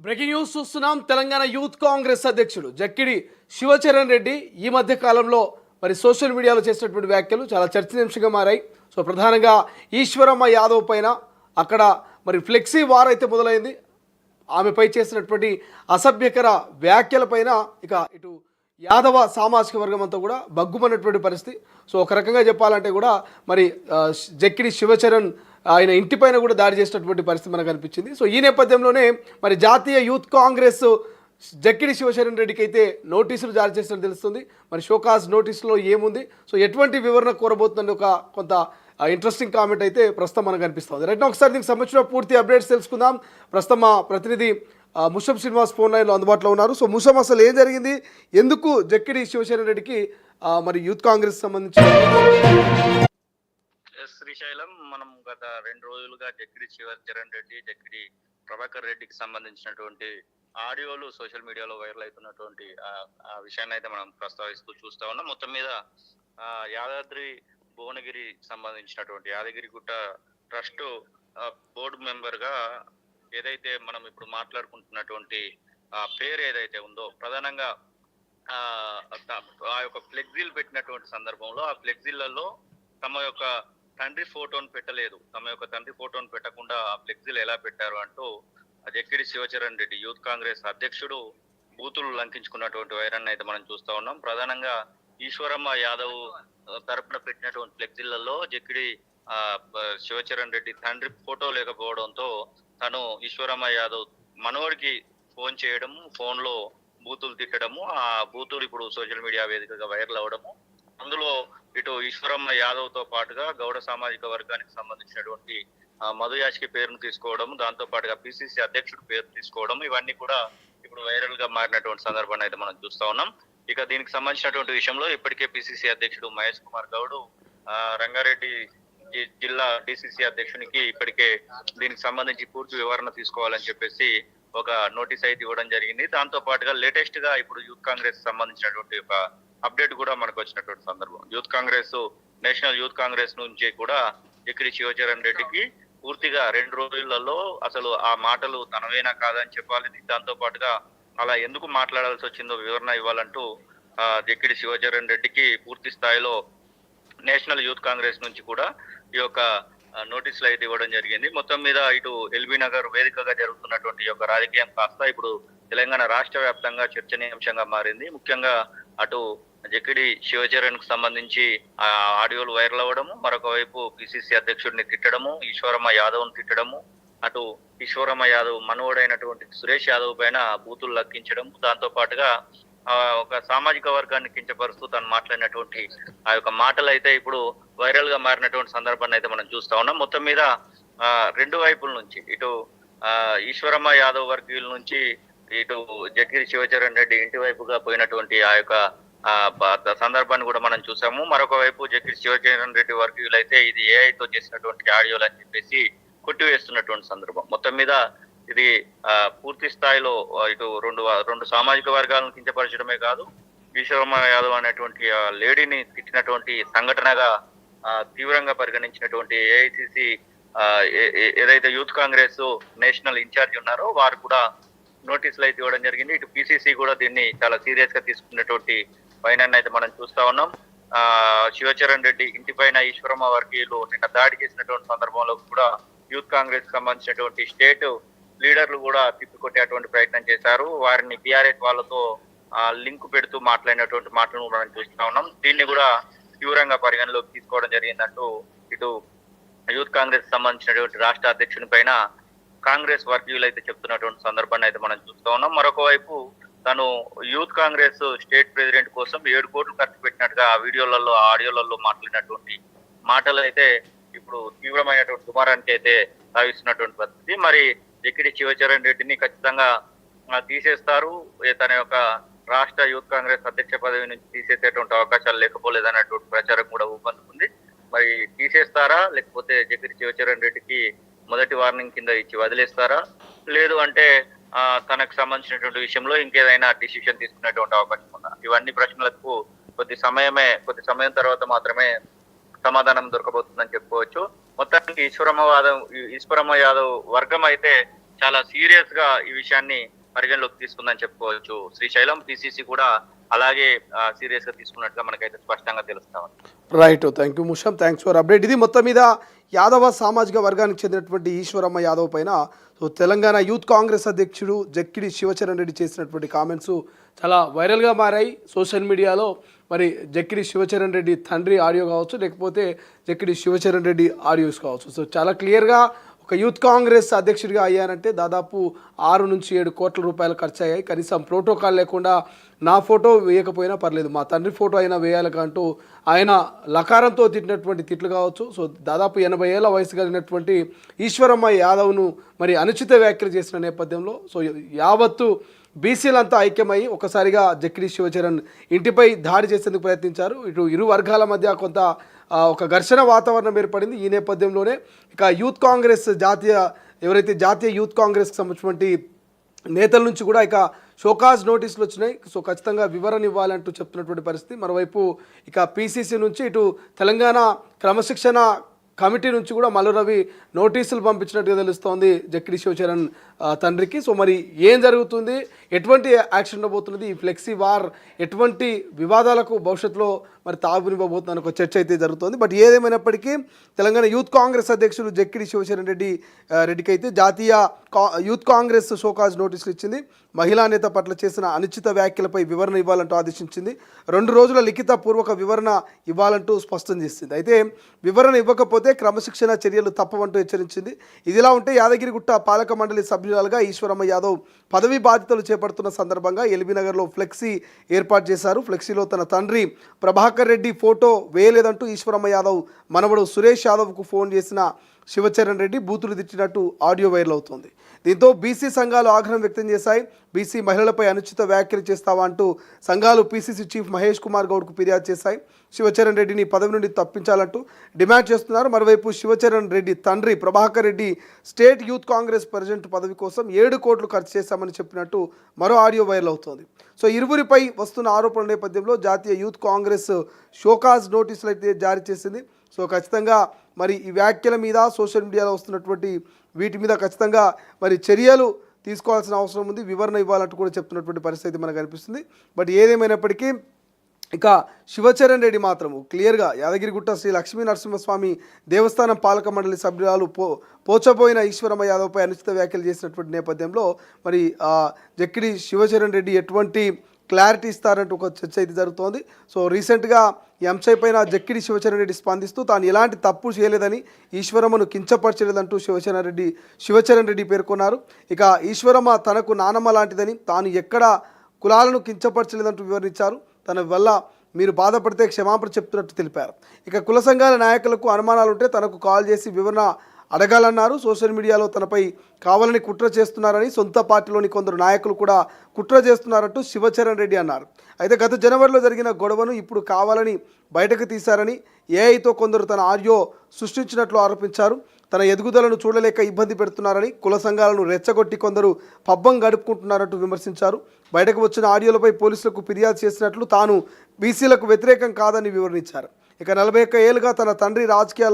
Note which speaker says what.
Speaker 1: Breaking news చూస్తున్నాం. Telangana youth Congress అధ్యక్షుడు జక్కిడి శివచరణ్ రెడ్డి ఈ మధ్య కాలంలో మరి సోషల్ మీడియాలో చేసినటువంటి వ్యాఖ్యలు చాలా చర్చనీయాంశంగా మారాయి. సో ప్రధానంగా ఈశ్వరమ్మ యాదవ్ పైన అక్కడ మరి ఫ్లెక్సీ వార్ అయితే మొదలైంది. ఆమెపై చేసినటువంటి అసభ్యకర వ్యాఖ్యలపైన ఇక ఇటు యాదవ సామాజిక వర్గం అంతా కూడా బగ్గుమన్నటువంటి పరిస్థితి. సో ఒక రకంగా చెప్పాలంటే కూడా మరి జక్కిడి శివచరణ్ ఆయన ఇంటిపైన కూడా దాడి చేసినటువంటి పరిస్థితి మనకు అనిపించింది. సో ఈ నేపథ్యంలోనే మరి జాతీయ యూత్ కాంగ్రెస్ జక్కిడి శివచరణ్ రెడ్డికి అయితే నోటీసులు జారీ చేసినట్టు తెలుస్తుంది. మరి షోకాజ్ నోటీసులో ఏముంది, సో ఎటువంటి వివరణ కోరబోతుందని ఒక కొంత ఇంట్రెస్టింగ్ కామెంట్ అయితే ప్రస్తుతం మనకు అనిపిస్తుంది. రైట్, ఒకసారి దీనికి సంబంధించిన పూర్తి అప్డేట్స్ తెలుసుకుందాం. ప్రస్తుతం మా ప్రతినిధి ముషం శ్రీనివాస్ ఫోన్ లైన్లో అందుబాటులో ఉన్నారు. సో ముషం, అసలు ఏం జరిగింది, ఎందుకు జక్కిడి శివచరణ్ రెడ్డికి మరి యూత్ కాంగ్రెస్ సంబంధించి
Speaker 2: శ్రీశైలం మనం గత 2 రోజులుగా జక్కిడి శివచరణ్ రెడ్డి, జక్కిడి ప్రభాకర్ రెడ్డికి సంబంధించినటువంటి ఆడియోలు సోషల్ మీడియాలో వైరల్ అవుతున్నటువంటి ఆ విషయాన్ని అయితే మనం ప్రస్తావిస్తూ చూస్తా ఉన్నాం. మొత్తం మీద యాదాద్రి భువనగిరి సంబంధించినటువంటి యాదగిరిగుట్ట ట్రస్ట్ బోర్డు మెంబర్ గా ఏదైతే మనం ఇప్పుడు మాట్లాడుకుంటున్నటువంటి పేరు ఏదైతే ఉందో, ప్రధానంగా ఆ యొక్క ఫ్లెక్సీలు పెట్టినటువంటి సందర్భంలో ఆ ఫ్లెక్సీలలో తమ యొక్క తండ్రి ఫోటోను పెట్టలేదు. తమ యొక్క తండ్రి ఫోటోను పెట్టకుండా ఆ ఫ్లెక్సీలు ఎలా పెట్టారు అంటూ జక్కిడి శివచరణ్ రెడ్డి యూత్ కాంగ్రెస్ అధ్యక్షుడు బూతులు లంకించుకున్నటువంటి వైరాన్ని అయితే మనం చూస్తా ఉన్నాం. ప్రధానంగా ఈశ్వరమ్మ యాదవ్ తరపున పెట్టినటువంటి ఫ్లెక్సీలలో జక్కిడి శివచరణ్ రెడ్డి తండ్రి ఫోటో లేకపోవడంతో తను ఈశ్వరమ్మ యాదవ్ మనోడికి ఫోన్ చేయడము, ఫోన్ లో బూతులు తిట్టడము, ఆ బూతులు ఇప్పుడు సోషల్ మీడియా వేదికగా వైరల్ అవడము, అందులో ఇటు ఈశ్వరమ్మ యాదవ్ తో పాటుగా గౌడ సామాజిక వర్గానికి సంబంధించినటువంటి మధు యాష్కి పేరును తీసుకోవడం, దాంతో పాటుగా పిసిసి అధ్యక్షుడు పేరు తీసుకోవడం, ఇవన్నీ కూడా ఇప్పుడు వైరల్ గా మారినటువంటి సందర్భాన్ని అయితే మనం చూస్తా ఉన్నాం. ఇక దీనికి సంబంధించినటువంటి విషయంలో ఇప్పటికే పిసిసి అధ్యక్షుడు మహేష్ కుమార్ గౌడ్ రంగారెడ్డి జిల్లా డిసిసి అధ్యక్షునికి ఇప్పటికే దీనికి సంబంధించి పూర్తి వివరణ తీసుకోవాలని చెప్పేసి ఒక నోటీస్ అయితే ఇవ్వడం జరిగింది. దాంతో పాటుగా లేటెస్ట్ గా ఇప్పుడు యూత్ కాంగ్రెస్ సంబంధించినటువంటి ఒక అప్డేట్ కూడా మనకు వచ్చినటువంటి సందర్భం. Youth Congress, national youth Congress నుంచి కూడా జక్కిడి శివచరణ్ రెడ్డికి పూర్తిగా 2 రోజులలో అసలు ఆ మాటలు తనవేనా కాదని చెప్పాలి, దాంతో పాటుగా అలా ఎందుకు మాట్లాడాల్సి వచ్చిందో వివరణ ఇవ్వాలంటూ జక్కిడి శివచరణ్ రెడ్డికి పూర్తి స్థాయిలో నేషనల్ యూత్ కాంగ్రెస్ నుంచి కూడా ఈ యొక్క నోటీసులు అయితే ఇవ్వడం జరిగింది. మొత్తం మీద ఇటు ఎల్బీ నగర్ వేదికగా జరుగుతున్నటువంటి ఈ యొక్క రాజకీయం కాస్త ఇప్పుడు తెలంగాణ రాష్ట్ర వ్యాప్తంగా చర్చనీయాంశంగా మారింది. ముఖ్యంగా అటు జక్కిడి శివచరణ్ కు సంబంధించి ఆ ఆడియోలు వైరల్ అవ్వడము, మరొక వైపు పిసిసి అధ్యక్షుడిని తిట్టడము, ఈశ్వరమ్మ యాదవ్ ను తిట్టడము, అటు ఈశ్వరమ్మ యాదవ్ మనవడైనటువంటి సురేష్ యాదవ్ పైన బూతులు లక్కించడం, దాంతో పాటుగా ఒక సామాజిక వర్గాన్ని కించపరుస్తూ తను మాట్లాడినటువంటి ఆ యొక్క మాటలు అయితే ఇప్పుడు వైరల్ గా మారినటువంటి సందర్భాన్ని అయితే మనం చూస్తా ఉన్నాం. మొత్తం మీద 2 వైపుల నుంచి ఇటు ఈశ్వరమ్మ యాదవ్ వర్గీయుల నుంచి ఇటు జక్కిడి శివచరణ్ రెడ్డి ఇంటి వైపుగా పోయినటువంటి ఆ యొక్క సందర్భాన్ని కూడా మనం చూసాము. మరొక వైపు జక్కిడి శివచరణ్ రెడ్డి వర్గీయులు అయితే ఇది ఏఐతో చేసినటువంటి ఆడియోలు అని చెప్పేసి కొట్టివేస్తున్నటువంటి సందర్భం. మొత్తం మీద ఇది పూర్తి స్థాయిలో ఇటు రెండు సామాజిక వర్గాలను కించపరచడమే కాదు, ఈశ్వరమ్మ యాదవ్ అనేటువంటి లేడీని తిట్టినటువంటి సంఘటనగా తీవ్రంగా పరిగణించినటువంటి ఏఐసిసి ఏదైతే యూత్ కాంగ్రెస్ నేషనల్ ఇన్ఛార్జ్ ఉన్నారో వారు కూడా నోటీసులు అయితే ఇవ్వడం జరిగింది. ఇటు పిసిసి కూడా దీన్ని చాలా సీరియస్ గా తీసుకున్నటువంటి వైనాన్ని అయితే మనం చూస్తా ఉన్నాం. శివచరణ్ రెడ్డి ఇంటి పైన ఈశ్వరమ్మ వర్గీయులు నిన్న దాడి చేసినటువంటి సందర్భంలో కూడా యూత్ కాంగ్రెస్ సంబంధించినటువంటి స్టేట్ లీడర్లు కూడా తిప్పికొట్టేటువంటి ప్రయత్నం చేశారు. వారిని బీఆర్ఎస్ వాళ్ళతో లింక్ పెడుతూ మాట్లాడినటువంటి మాటలను మనం చూస్తా ఉన్నాం. దీన్ని కూడా తీవ్రంగా పరిగణలోకి తీసుకోవడం జరిగిందంటూ ఇటు యూత్ కాంగ్రెస్ సంబంధించినటువంటి రాష్ట్ర అధ్యక్షుని పైన కాంగ్రెస్ వర్గీయులు అయితే చెప్తున్నటువంటి సందర్భాన్ని అయితే మనం చూస్తా ఉన్నాం. మరొక వైపు తను యూత్ కాంగ్రెస్ స్టేట్ ప్రెసిడెంట్ కోసం 7 కోట్లు ఖర్చు పెట్టినట్టుగా ఆ వీడియోలలో, ఆడియోలలో మాట్లాడినటువంటి మాటలు అయితే ఇప్పుడు తీవ్రమైనటువంటి దుమారానికి అయితే సాగిస్తున్నటువంటి పరిస్థితి. మరి జక్కిడి శివచరణ్ రెడ్డిని ఖచ్చితంగా తీసేస్తారు, తన యొక్క రాష్ట్ర యూత్ కాంగ్రెస్ అధ్యక్ష పదవి నుంచి తీసేసేటువంటి అవకాశాలు లేకపోలేదన్నటువంటి ప్రచారం కూడా ఊపందుకుంది. మరి తీసేస్తారా, లేకపోతే జక్కిడి శివచరణ్ రెడ్డికి మొదటి వార్నింగ్ కింద ఇచ్చి వదిలేస్తారా, లేదు అంటే తనకు సంబంధించినటువంటి విషయంలో ఇంకేదైనా డిసిషన్ తీసుకునేటువంటి అవకాశం ఉందా? ఇవన్నీ ప్రశ్నలకు కొద్ది సమయం తర్వాత మాత్రమే సమాధానం దొరకబోతుందని చెప్పుకోవచ్చు. మొత్తానికి ఈశ్వరమ్మ యాదవ్ వర్గం అయితే చాలా సీరియస్ గా ఈ విషయాన్ని పరిగణలోకి తీసుకుందని చెప్పుకోవచ్చు. శ్రీశైలం పిసిసి కూడా అలాగే సీరియస్ గా తీసుకున్నట్టుగా మనకైతే స్పష్టంగా తెలుస్తా ఉంది.
Speaker 1: Right, thank you Musham, thanks for update. ఇది మొత్తం మీద యాదవ సామాజిక వర్గానికి చెందినటువంటి ఈశ్వరమ్మ యాదవ్ పైన సో తెలంగాణ యూత్ కాంగ్రెస్ అధ్యక్షుడు జక్కిడి శివచరణ్ రెడ్డి చేసినటువంటి కామెంట్స్ చాలా వైరల్గా మారాయి సోషల్ మీడియాలో. మరి జక్కిడి శివచరణ్ రెడ్డి తండ్రి ఆడియో కావచ్చు, లేకపోతే జక్కిడి శివచరణ్ రెడ్డి ఆడియోస్ కావచ్చు. సో చాలా క్లియర్గా ఒక యూత్ కాంగ్రెస్ అధ్యక్షుడిగా అయ్యానంటే దాదాపు 6 నుంచి 7 కోట్ల రూపాయలు ఖర్చు అయ్యాయి. కనీసం ప్రోటోకాల్ లేకుండా నా ఫోటో వేయకపోయినా పర్లేదు, మా తండ్రి ఫోటో అయినా వేయాలి అంటూ ఆయన లకారంతో తిట్టినటువంటి తిట్లు కావచ్చు. సో దాదాపు 80 ఏళ్ల వయసు కలిగినటువంటి ఈశ్వరమ్మ యాదవ్ను మరి అనుచిత వ్యాఖ్యలు చేసిన నేపథ్యంలో సో యావత్తు బీసీలంతా ఐక్యమై ఒకసారిగా జక్కిడి శివచరణ్ ఇంటిపై దాడి చేసేందుకు ప్రయత్నించారు. ఇటు ఇరు వర్గాల మధ్య కొంత ఒక ఘర్షణ వాతావరణం ఏర్పడింది. ఈ నేపథ్యంలోనే ఇక యూత్ కాంగ్రెస్ జాతీయ యూత్ కాంగ్రెస్కి సంబంధించినటువంటి నేతల నుంచి కూడా ఇక షోకాజ్ నోటీసులు వచ్చినాయి. సో ఖచ్చితంగా వివరణ ఇవ్వాలంటూ చెప్తున్నటువంటి పరిస్థితి. మరోవైపు ఇక పీసీసీ నుంచి ఇటు తెలంగాణ క్రమశిక్షణ కమిటీ నుంచి కూడా మల్లు రవి నోటీసులు పంపించినట్టుగా తెలుస్తోంది జక్కిడి శివచరణ్ తండ్రికి. సో మరి ఏం జరుగుతుంది, ఎటువంటి యాక్షన్ ఉండబోతున్నది, ఈ ఫ్లెక్సీ వార్ ఎటువంటి వివాదాలకు భవిష్యత్తులో మరి తాగునివ్వబోతుందని ఒక చర్చ అయితే జరుగుతుంది. బట్ ఏదేమైనప్పటికీ తెలంగాణ యూత్ కాంగ్రెస్ అధ్యక్షుడు జక్కిడి శివచరణ్ రెడ్డికి అయితే జాతీయ యూత్ కాంగ్రెస్ షోకాజ్ నోటీసులు ఇచ్చింది. మహిళా నేత పట్ల చేసిన అనుచిత వ్యాఖ్యలపై వివరణ ఇవ్వాలంటూ ఆదేశించింది. 2 రోజుల లిఖిత పూర్వక వివరణ ఇవ్వాలంటూ స్పష్టం చేసింది. అయితే వివరణ ఇవ్వకపోతే క్రమశిక్షణ చర్యలు తప్పవంటూ హెచ్చరించింది. ఇదిలా ఉంటే యాదగిరిగుట్ట పాలక మండలి సభ్యురాలుగా ఈశ్వరమ్మ యాదవ్ పదవి బాధ్యతలు చేపడుతున్న సందర్భంగా ఎల్బీనగర్లో ఫ్లెక్సీ ఏర్పాటు చేశారు. ఫ్లెక్సీలో తన తండ్రి ప్రభాకర్ రెడ్డి ఫోటో వేయలేదంటూ ఈశ్వరమ్మ యాదవ్ మనవడు సురేష్ యాదవ్కు ఫోన్ చేసిన శివచరణ్ రెడ్డి బూతులు తిట్టినట్టు ఆడియో వైరల్ అవుతోంది. దీంతో బీసీ సంఘాలు ఆగ్రహం వ్యక్తం చేశాయి. బీసీ మహిళలపై అనుచిత వ్యాఖ్యలు చేస్తావా అంటూ సంఘాలు పీసీసీ చీఫ్ మహేష్ కుమార్ గౌడ్కు ఫిర్యాదు చేశాయి. శివచరణ్ రెడ్డిని పదవి నుండి తప్పించాలంటూ డిమాండ్ చేస్తున్నారు. మరోవైపు శివచరణ్ రెడ్డి తండ్రి Prabhakar Reddy state youth Congress president పదవి కోసం 7 కోట్లు ఖర్చు చేశామని చెప్పినట్టు మరో ఆడియో వైరల్ అవుతోంది. సో ఇరువురిపై వస్తున్న ఆరోపణల నేపథ్యంలో జాతీయ యూత్ కాంగ్రెస్ షోకాజ్ నోటీసులు అయితే జారీ చేసింది. సో ఖచ్చితంగా మరి ఈ వ్యాఖ్యల మీద సోషల్ మీడియాలో వస్తున్నటువంటి వీటి మీద ఖచ్చితంగా మరి చర్యలు తీసుకోవాల్సిన అవసరం ఉంది, వివరణ ఇవ్వాలంటూ కూడా చెప్తున్నటువంటి పరిస్థితి మనకు కనిపిస్తుంది. బట్ ఏదేమైనప్పటికీ ఇక శివచరణ్ రెడ్డి మాత్రము క్లియర్గా యాదగిరిగుట్ట శ్రీ లక్ష్మీ నరసింహస్వామి దేవస్థానం పాలక మండలి సభ్యురాలు పోచబోయిన ఈశ్వరమ్మ యాదవ్పై అనుచిత వ్యాఖ్యలు చేసినటువంటి నేపథ్యంలో మరి జక్కిడి శివచరణ్ రెడ్డి ఎటువంటి క్లారిటీ ఇస్తారంటూ ఒక చర్చ అయితే జరుగుతోంది. సో రీసెంట్గా ఈ అంశం పైన జక్కిడి శివచరణ్ రెడ్డి స్పందిస్తూ తాను ఎలాంటి తప్పు చేయలేదని, ఈశ్వరమ్మను కించపరచలేదంటూ శివచరణ్ రెడ్డి పేర్కొన్నారు. ఇక ఈశ్వరమ్మ తనకు నానమ్మ లాంటిదని, తాను ఎక్కడ కులాలను కించపరచలేదంటూ వివరించారు. తన వల్ల మీరు బాధపడితే క్షమాపణ చెప్తున్నట్టు తెలిపారు. ఇక కుల సంఘాల నాయకులకు అనుమానాలుంటే తనకు కాల్ చేసి వివరణ అడగాలన్నారు. సోషల్ మీడియాలో తనపై కావాలని కుట్ర చేస్తున్నారని, సొంత పార్టీలోని కొందరు నాయకులు కూడా కుట్ర చేస్తున్నారంటూ శివచరణ్ రెడ్డి అన్నారు. అయితే గత జనవరిలో జరిగిన గొడవను ఇప్పుడు కావాలని బయటకు తీశారని, ఏఐతో కొందరు తన ఆడియో సృష్టించినట్లు ఆరోపించారు. తన ఎదుగుదలను చూడలేక ఇబ్బంది పెడుతున్నారని, కుల సంఘాలను రెచ్చగొట్టి కొందరు పబ్బం గడుపుకుంటున్నారంటూ విమర్శించారు. బయటకు వచ్చిన ఆడియోలపై పోలీసులకు ఫిర్యాదు చేసినట్లు, తాను బీసీలకు వ్యతిరేకం కాదని వివరించారు. ఇక 41 ఏళ్లుగా తన తండ్రి రాజకీయాల్లో